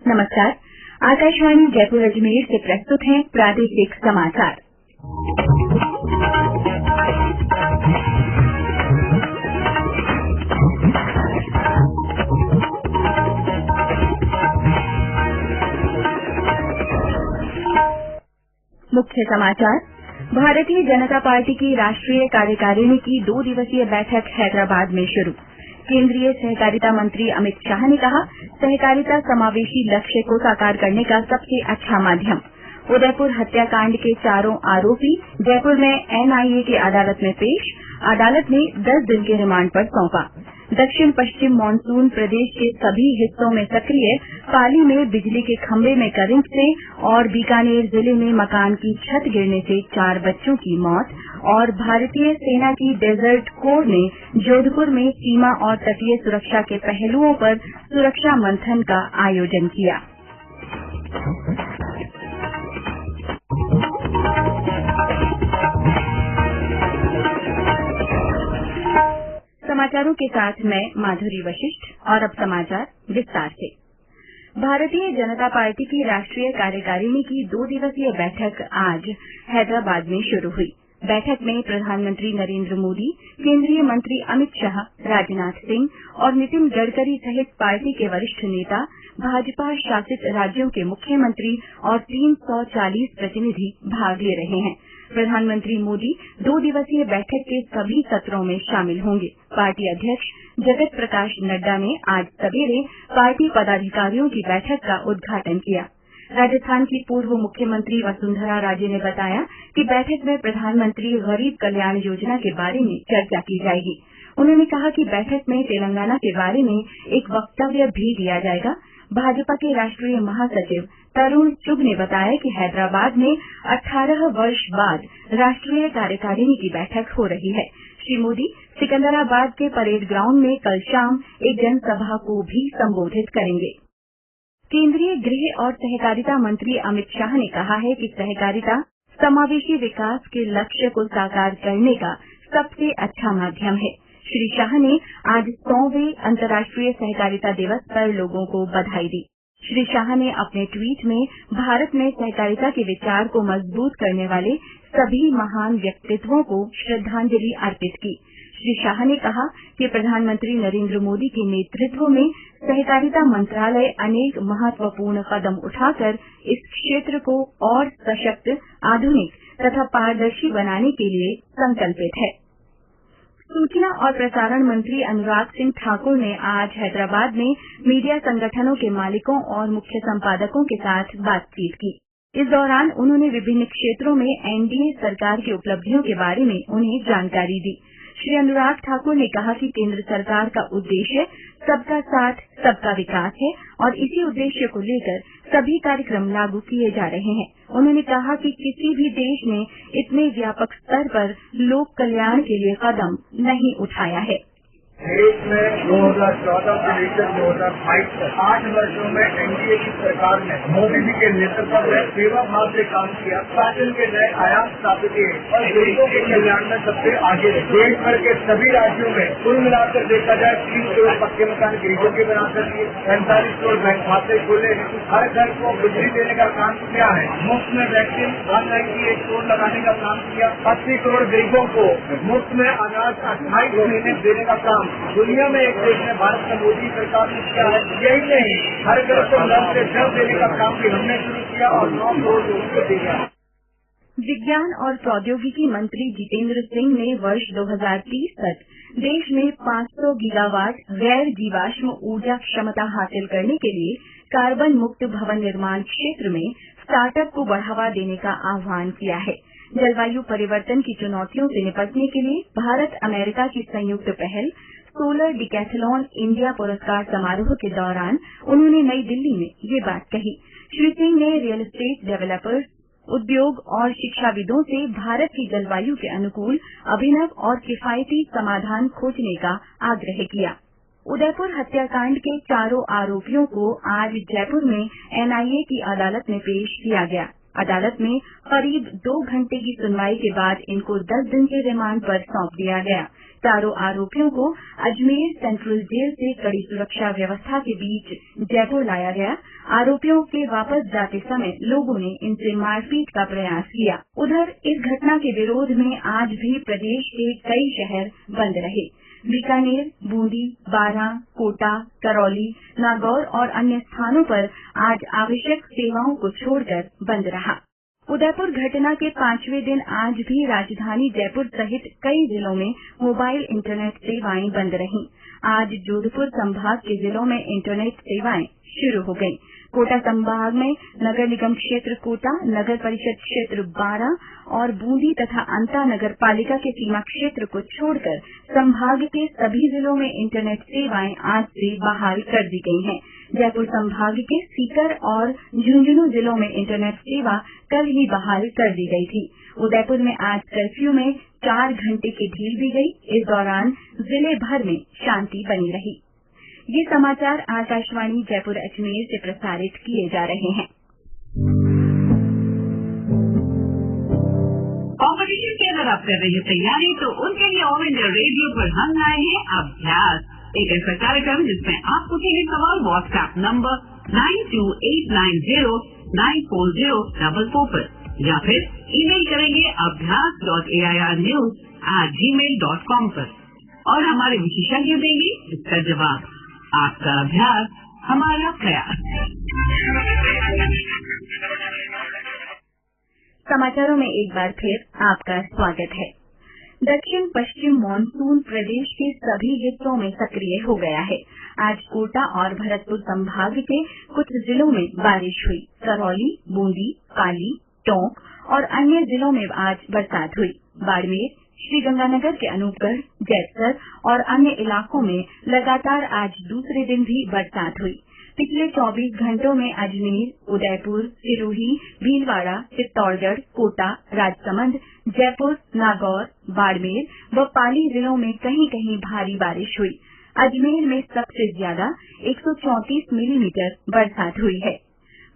नमस्कार। आकाशवाणी जयपुर अजमेर से प्रस्तुत हैं प्रादेशिक समाचार। मुख्य समाचार। भारतीय जनता पार्टी की राष्ट्रीय कार्यकारिणी की 2 दिवसीय बैठक हैदराबाद में शुरू। केंद्रीय सहकारिता मंत्री अमित शाह ने कहा, सहकारिता समावेशी लक्ष्य को साकार करने का सबसे अच्छा माध्यम। उदयपुर हत्याकांड के 4 आरोपी जयपुर में एनआईए की अदालत में पेश। अदालत ने 10 दिन के रिमांड पर सौंपा। दक्षिण पश्चिम मानसून प्रदेश के सभी हिस्सों में सक्रिय। पाली में बिजली के खंभे में करंट से और बीकानेर जिले में मकान की छत गिरने से 4 बच्चों की मौत। और भारतीय सेना की डेजर्ट कोर ने जोधपुर में सीमा और तटीय सुरक्षा के पहलुओं पर सुरक्षा मंथन का आयोजन किया। समाचारों के साथ मैं माधुरी वशिष्ठ। और अब समाचार विस्तार से। भारतीय जनता पार्टी की राष्ट्रीय कार्यकारिणी की 2 दिवसीय बैठक आज हैदराबाद में शुरू हुई। बैठक में प्रधानमंत्री नरेंद्र मोदी, केंद्रीय मंत्री अमित शाह, राजनाथ सिंह और नितिन गडकरी सहित पार्टी के वरिष्ठ नेता, भाजपा शासित राज्यों के मुख्यमंत्री और 340 प्रतिनिधि भाग ले रहे हैं। प्रधानमंत्री मोदी 2 दिवसीय बैठक के सभी सत्रों में शामिल होंगे। पार्टी अध्यक्ष जगत प्रकाश नड्डा ने आज सवेरे पार्टी पदाधिकारियों की बैठक का उद्घाटन किया। राजस्थान की पूर्व मुख्यमंत्री वसुंधरा राजे ने बताया कि बैठक में प्रधानमंत्री गरीब कल्याण योजना के बारे में चर्चा की जाएगी। उन्होंने कहा कि बैठक में तेलंगाना के बारे में एक वक्तव्य भी दिया जाएगा। भाजपा के राष्ट्रीय महासचिव तरुण चुग ने बताया कि हैदराबाद में 18 वर्ष बाद राष्ट्रीय कार्यकारिणी की बैठक हो रही है। श्री मोदी सिकंदराबाद के परेड ग्राउंड में कल शाम एक जनसभा को भी संबोधित करेंगे। केंद्रीय गृह और सहकारिता मंत्री अमित शाह ने कहा है कि सहकारिता समावेशी विकास के लक्ष्य को साकार करने का सबसे अच्छा माध्यम है। श्री शाह ने आज 100वें अंतर्राष्ट्रीय सहकारिता दिवस पर लोगों को बधाई दी। श्री शाह ने अपने ट्वीट में भारत में सहकारिता के विचार को मजबूत करने वाले सभी महान व्यक्तित्वों को श्रद्धांजलि अर्पित की। श्री शाह ने कहा कि प्रधानमंत्री नरेंद्र मोदी के नेतृत्व में सहकारिता मंत्रालय अनेक महत्वपूर्ण कदम उठाकर इस क्षेत्र को और सशक्त, आधुनिक तथा पारदर्शी बनाने के लिए संकल्पित है। सूचना और प्रसारण मंत्री अनुराग सिंह ठाकुर ने आज हैदराबाद में मीडिया संगठनों के मालिकों और मुख्य संपादकों के साथ बातचीत की। इस दौरान उन्होंने विभिन्न क्षेत्रों में एनडीए सरकार की उपलब्धियों के बारे में उन्हें जानकारी दी। श्री अनुराग ठाकुर ने कहा कि केंद्र सरकार का उद्देश्य सबका साथ, सबका विकास है और इसी उद्देश्य को लेकर सभी कार्यक्रम लागू किए जा रहे हैं। उन्होंने कहा कि किसी भी देश ने इतने व्यापक स्तर पर लोक कल्याण के लिए कदम नहीं उठाया है। देश में 2014 से लेकर 2022 तक 8 वर्षों में एनडीए की सरकार ने मोदी जी के नेतृत्व में सेवा भाव से काम किया, शासन के नए आयाम स्थापित किए और गरीबों के कल्याण में सबसे आगे रहे। देश भर के सभी राज्यों में कुल मिलाकर देखा जाए 30 करोड़ पक्के मकान गरीबों के बना कर दिए, 45 करोड़ बैंक खाते खोले, हर घर को बिजली देने का काम किया है, मुफ्त में वैक्सीन 198 करोड़ लगाने का काम किया, 80 करोड़ गरीबों को मुफ्त में अनाज 28 महीने देने का काम दुनिया में एक देश में भारत में मोदी सरकार ने किया है। यही नहीं, हर घर को नल से जल देने का काम भी हमने शुरू किया और 9 करोड़ लोगों को दिया। विज्ञान और प्रौद्योगिकी मंत्री जितेंद्र सिंह ने वर्ष 2030 तक देश में 500 गीगावाट गैर जीवाश्म ऊर्जा क्षमता हासिल करने के लिए कार्बन मुक्त भवन निर्माण क्षेत्र में स्टार्टअप को बढ़ावा देने का आह्वान किया है। जलवायु परिवर्तन की चुनौतियों से निपटने के लिए भारत अमेरिका की संयुक्त पहल सोलर डिकैथलॉन इंडिया पुरस्कार समारोह के दौरान उन्होंने नई दिल्ली में ये बात कही। श्री सिंह ने रियल एस्टेट डेवलपर्स, उद्योग और शिक्षाविदों से भारत की जलवायु के अनुकूल अभिनव और किफायती समाधान खोजने का आग्रह किया। उदयपुर हत्याकांड के 4 आरोपियों को आज जयपुर में एनआईए की अदालत में पेश किया गया। अदालत में करीब 2 घंटे की सुनवाई के बाद इनको 10 दिन के रिमांड पर सौंप दिया गया। चारों आरोपियों को अजमेर सेंट्रल जेल से कड़ी सुरक्षा व्यवस्था के बीच जयपुर लाया गया। आरोपियों के वापस जाते समय लोगों ने इनसे मारपीट का प्रयास किया। उधर इस घटना के विरोध में आज भी प्रदेश के कई शहर बंद रहे। बीकानेर, बूंदी, बारां, कोटा, करौली, नागौर और अन्य स्थानों पर आज आवश्यक सेवाओं को छोड़कर बंद रहा। उदयपुर घटना के 5वें दिन आज भी राजधानी जयपुर सहित कई जिलों में मोबाइल इंटरनेट सेवाएं बंद रहीं। आज जोधपुर संभाग के जिलों में इंटरनेट सेवाएं शुरू हो गयी। कोटा संभाग में नगर निगम क्षेत्र कोटा, नगर परिषद क्षेत्र बारां और बूंदी तथा अंता नगर पालिका के सीमा क्षेत्र को छोड़कर संभाग के सभी जिलों में इंटरनेट सेवाएं आज से बहाल कर दी गई हैं। जयपुर संभाग के सीकर और झुंझुनू जिलों में इंटरनेट सेवा कल ही बहाल कर दी गई थी। उदयपुर में आज कर्फ्यू में 4 घंटे की ढील दी गई। इस दौरान जिले भर में शांति बनी रही। ये समाचार आकाशवाणी जयपुर अजमेर से प्रसारित किए जा रहे हैं। कॉम्पिटिशन की अगर आप कर रही हैं तैयारी तो उनके लिए ऑल इंडिया रेडियो पर हम लाए हैं अभ्यास, एक ऐसा कार्यक्रम जिसमें आप पूछेंगे सवाल व्हाट्सएप नंबर 9289094044 पर या फिर ईमेल करेंगे abhyas.airnews@gmail.com पर और हमारे विशेषज्ञ देंगे इसका जवाब। आपका अभ्यास हमारा प्रयास। समाचारों में एक बार फिर आपका स्वागत है। दक्षिण पश्चिम मानसून प्रदेश के सभी हिस्सों में सक्रिय हो गया है। आज कोटा और भरतपुर संभाग के कुछ जिलों में बारिश हुई। करौली, बूंदी, पाली, टोंक और अन्य जिलों में आज बरसात हुई। बाड़मेर, श्रीगंगानगर के अनूपगढ़, जैतसर और अन्य इलाकों में लगातार आज दूसरे दिन भी बरसात हुई। पिछले 24 घंटों में अजमेर, उदयपुर, सिरोही, भीलवाड़ा, चित्तौड़गढ़, कोटा, राजसमंद, जयपुर, नागौर, बाड़मेर व पाली जिलों में कहीं कहीं भारी बारिश हुई। अजमेर में सबसे ज्यादा 134 मिलीमीटर बरसात हुई है।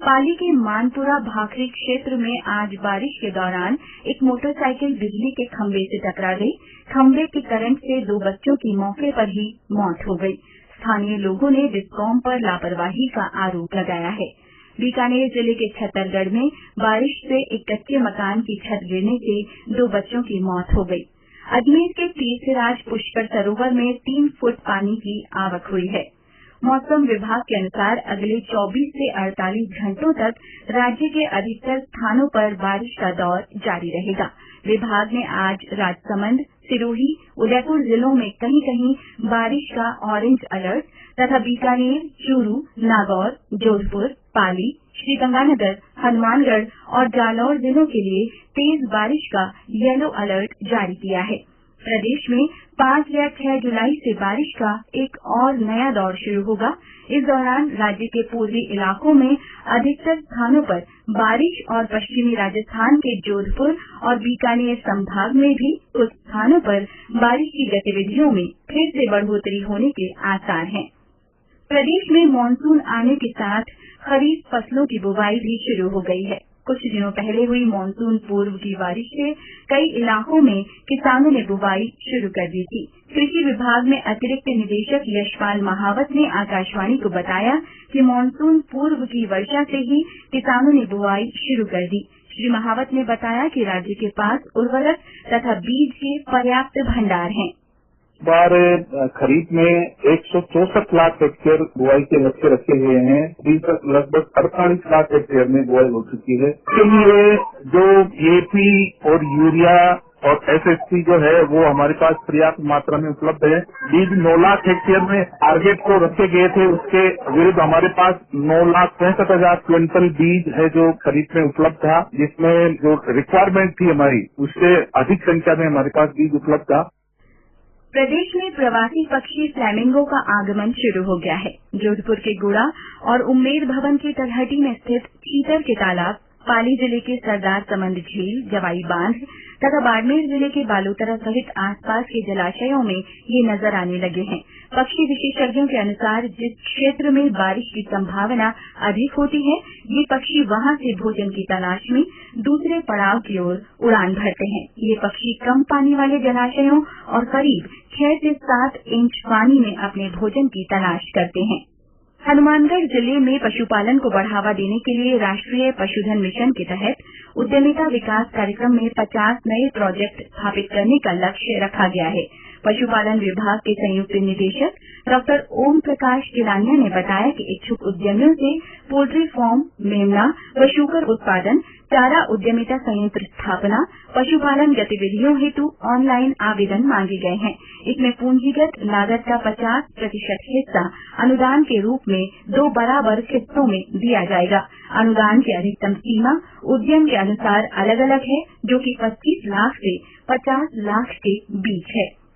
पाली के मानपुरा भाखरी क्षेत्र में आज बारिश के दौरान एक मोटरसाइकिल बिजली के खंभे से टकरा गई। खंभे के करंट से 2 बच्चों की मौके पर ही मौत हो गई। स्थानीय लोगों ने डिस्कॉम पर लापरवाही का आरोप लगाया है। बीकानेर जिले के छतरगढ़ में बारिश से एक कच्चे मकान की छत गिरने से 2 बच्चों की मौत हो गई। अजमेर के तीर्थराज पुष्कर सरोवर में 3 फुट पानी की आवक हुई है। मौसम विभाग के अनुसार अगले 24 से 48 घंटों तक राज्य के अधिकतर स्थानों पर बारिश का दौर जारी रहेगा। विभाग ने आज राजसमंद, सिरोही, उदयपुर जिलों में कहीं कहीं बारिश का ऑरेंज अलर्ट तथा बीकानेर, चूरू, नागौर, जोधपुर, पाली, श्रीगंगानगर, हनुमानगढ़ और जालौर जिलों के लिए तेज बारिश का येलो अलर्ट जारी किया है। प्रदेश में 5 या 6 जुलाई से बारिश का एक और नया दौर शुरू होगा। इस दौरान राज्य के पूर्वी इलाकों में अधिकतर स्थानों पर बारिश और पश्चिमी राजस्थान के जोधपुर और बीकानेर संभाग में भी कुछ स्थानों पर बारिश की गतिविधियों में फिर से बढ़ोतरी होने के आसार हैं। प्रदेश में मानसून आने के साथ खरीफ फसलों की बुवाई भी शुरू हो गई है। कुछ दिनों पहले हुई मानसून पूर्व की बारिश से कई इलाकों में किसानों ने बुवाई शुरू कर दी थी। कृषि विभाग में अतिरिक्त निदेशक यशपाल महावत ने आकाशवाणी को बताया कि मानसून पूर्व की वर्षा से ही किसानों ने बुवाई शुरू कर दी। श्री महावत ने बताया कि राज्य के पास उर्वरक तथा बीज के पर्याप्त भंडार हैं। बार खरीफ में 164 लाख हेक्टेयर बुआई के लक्ष्य रखे हुए हैं। अभी तक लगभग 48 लाख हेक्टेयर में बुआई हो चुकी है। इसके लिए जो एपी और यूरिया और एसएसपी जो है वो हमारे पास पर्याप्त मात्रा में उपलब्ध है। बीज 9 लाख हेक्टेयर में टारगेट को रखे गए थे, उसके विरुद्ध हमारे पास 9,65,000 क्विंटल बीज है जो खरीफ में उपलब्ध था, जिसमें जो रिक्वायरमेंट थी हमारी उससे अधिक संख्या में हमारे पास बीज उपलब्ध था। प्रदेश में प्रवासी पक्षी फ्लैमिंगो का आगमन शुरू हो गया है। जोधपुर के गुड़ा और उम्मेद भवन की तलहटी में स्थित चीतर के तालाब पाली जिले के सरदार समंद झील, जवाई बांध तथा बाड़मेर जिले के बालोतरा सहित आसपास के जलाशयों में ये नजर आने लगे हैं। पक्षी विशेषज्ञों के अनुसार जिस क्षेत्र में बारिश की संभावना अधिक होती है, ये पक्षी वहां से भोजन की तलाश में दूसरे पड़ाव की ओर उड़ान भरते हैं। ये पक्षी कम पानी वाले जलाशयों और करीब 6 से 7 इंच पानी में अपने भोजन की तलाश करते हैं। हनुमानगढ़ जिले में पशुपालन को बढ़ावा देने के लिए राष्ट्रीय पशुधन मिशन के तहत उद्यमिता विकास कार्यक्रम में 50 नए प्रोजेक्ट स्थापित करने का लक्ष्य रखा गया है। पशुपालन विभाग के संयुक्त निदेशक डॉ. ओम प्रकाश किलानिया ने बताया कि इच्छुक उद्यमियों से पोल्ट्री फार्म, मेमना व शूकर उत्पादन, चारा उद्यमिता संयंत्र स्थापना, पशुपालन गतिविधियों हेतु ऑनलाइन आवेदन मांगे गए हैं। इसमें पूंजीगत लागत का 50% हिस्सा अनुदान के रूप में 2 बराबर किस्तों में दिया जाएगा। अनुदान की अधिकतम सीमा उद्यम के अनुसार अलग अलग है, जो कि 25 लाख से 50 लाख के बीच है।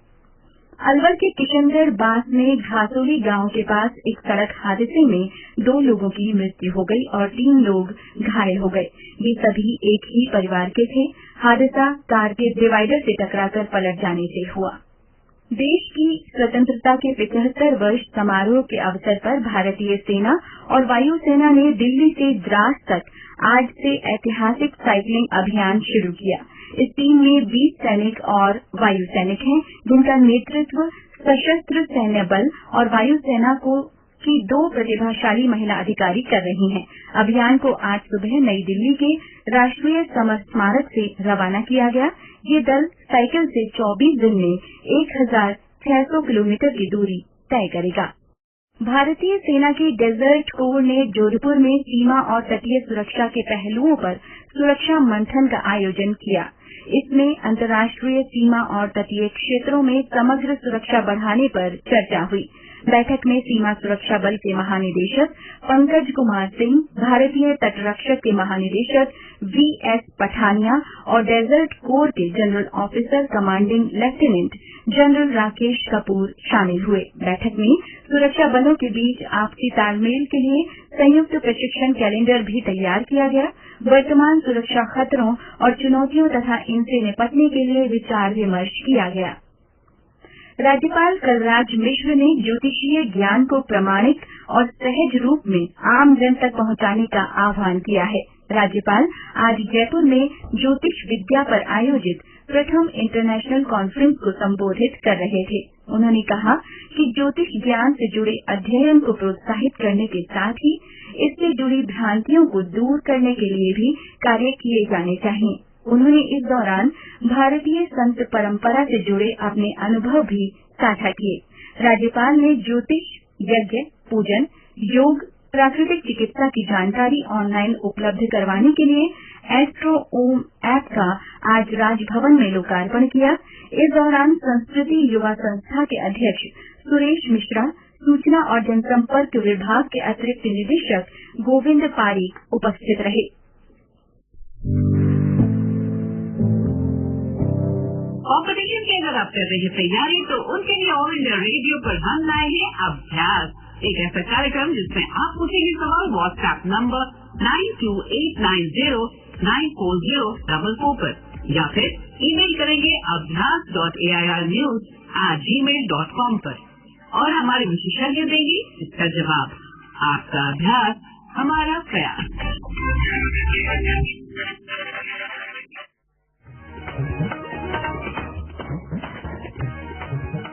अलवर के किशनगढ़ बास में घासोली गांव के पास एक सड़क हादसे में 2 लोगों की मृत्यु हो गई और 3 लोग घायल हो गए। ये सभी एक ही परिवार के थे। हादसा कार के डिवाइडर से टकराकर पलट जाने से हुआ। देश की स्वतंत्रता के 75 वर्ष समारोह के अवसर पर भारतीय सेना और वायुसेना ने दिल्ली से द्रास तक आज से ऐतिहासिक साइकिलिंग अभियान शुरू किया। इस टीम में 20 सैनिक और वायु सैनिक हैं, जिनका नेतृत्व सशस्त्र सैन्य बल और वायुसेना की 2 प्रतिभाशाली महिला अधिकारी कर रही हैं। अभियान को आज सुबह नई दिल्ली के राष्ट्रीय समर स्मारक से रवाना किया गया। ये दल साइकिल से 24 दिन में 1600 किलोमीटर की दूरी तय करेगा। भारतीय सेना की डेजर्ट कोर ने जोधपुर में सीमा और तटीय सुरक्षा के पहलुओं पर सुरक्षा मंथन का आयोजन किया। इसमें अंतर्राष्ट्रीय सीमा और तटीय क्षेत्रों में समग्र सुरक्षा बढ़ाने पर चर्चा हुई। बैठक में सीमा सुरक्षा बल के महानिदेशक पंकज कुमार सिंह, भारतीय तटरक्षक के महानिदेशक वीएस पठानिया और डेजर्ट कोर के general officer commanding lieutenant general Rakesh Kapoor शामिल हुए। बैठक में सुरक्षा बलों के बीच आपसी तालमेल के लिए संयुक्त प्रशिक्षण कैलेंडर भी तैयार किया गया। वर्तमान सुरक्षा खतरों और चुनौतियों तथा इनसे निपटने के लिए विचार विमर्श किया गया। राज्यपाल कलराज मिश्र ने ज्योतिषीय ज्ञान को प्रामाणिक और सहज रूप में आम जन तक पहुंचाने का आह्वान किया है। राज्यपाल आज जयपुर में ज्योतिष विद्या पर आयोजित प्रथम इंटरनेशनल कॉन्फ्रेंस को संबोधित कर रहे थे। उन्होंने कहा कि ज्योतिष ज्ञान से जुड़े अध्ययन को प्रोत्साहित करने के साथ ही इससे जुड़ी भ्रांतियों को दूर करने के लिए भी कार्य किए जाने चाहिए। उन्होंने इस दौरान भारतीय संत परंपरा से जुड़े अपने अनुभव भी साझा किए। राज्यपाल ने ज्योतिष, यज्ञ, पूजन, योग, प्राकृतिक चिकित्सा की जानकारी ऑनलाइन उपलब्ध करवाने के लिए एस्ट्रो ओम ऐप का आज राजभवन में लोकार्पण किया। इस दौरान संस्कृति युवा संस्था के अध्यक्ष सुरेश मिश्रा, सूचना और जनसंपर्क विभाग के अतिरिक्त निदेशक गोविंद पारीक उपस्थित रहे। कॉम्पिटिशन की अगर आप कर रही है तैयारी, तो उनके लिए ऑल इंडिया रेडियो पर हम लाए हैं अभ्यास, एक ऐसा कार्यक्रम जिसमें आप पूछेंगे सवाल व्हाट्सएप नंबर 9289094044 पर या फिर ईमेल करेंगे abhyas.airnews@gmail.com पर और हमारे विशेषज्ञ देंगे इसका जवाब। आपका अभ्यास हमारा प्रयास।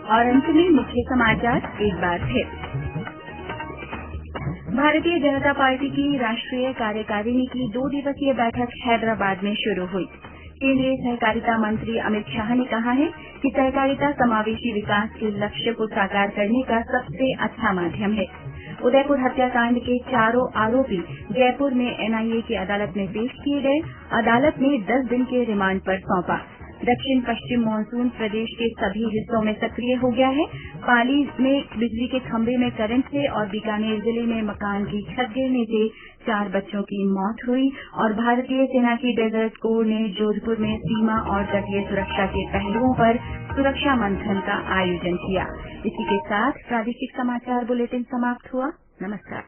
और अंत में मुख्य समाचार एक बार फिर। भारतीय जनता पार्टी की राष्ट्रीय कार्यकारिणी की 2 दिवसीय बैठक हैदराबाद में शुरू हुई। केंद्रीय सहकारिता मंत्री अमित शाह ने कहा है कि सहकारिता समावेशी विकास के लक्ष्य को साकार करने का सबसे अच्छा माध्यम है। उदयपुर हत्याकांड के 4 आरोपी जयपुर में एनआईए की अदालत में पेश किए गए। अदालत ने 10 दिन के रिमांड पर सौंपा। दक्षिण पश्चिम मानसून प्रदेश के सभी हिस्सों में सक्रिय हो गया है। पाली में बिजली के खंभे में करंट से और बीकानेर जिले में मकान की छत गिरने से 4 बच्चों की मौत हुई। और भारतीय सेना की डेजर्ट कोर ने जोधपुर में सीमा और तटीय सुरक्षा के पहलुओं पर सुरक्षा मंथन का आयोजन किया। इसी के साथ प्रादेशिक समाचार बुलेटिन समाप्त हुआ। नमस्कार।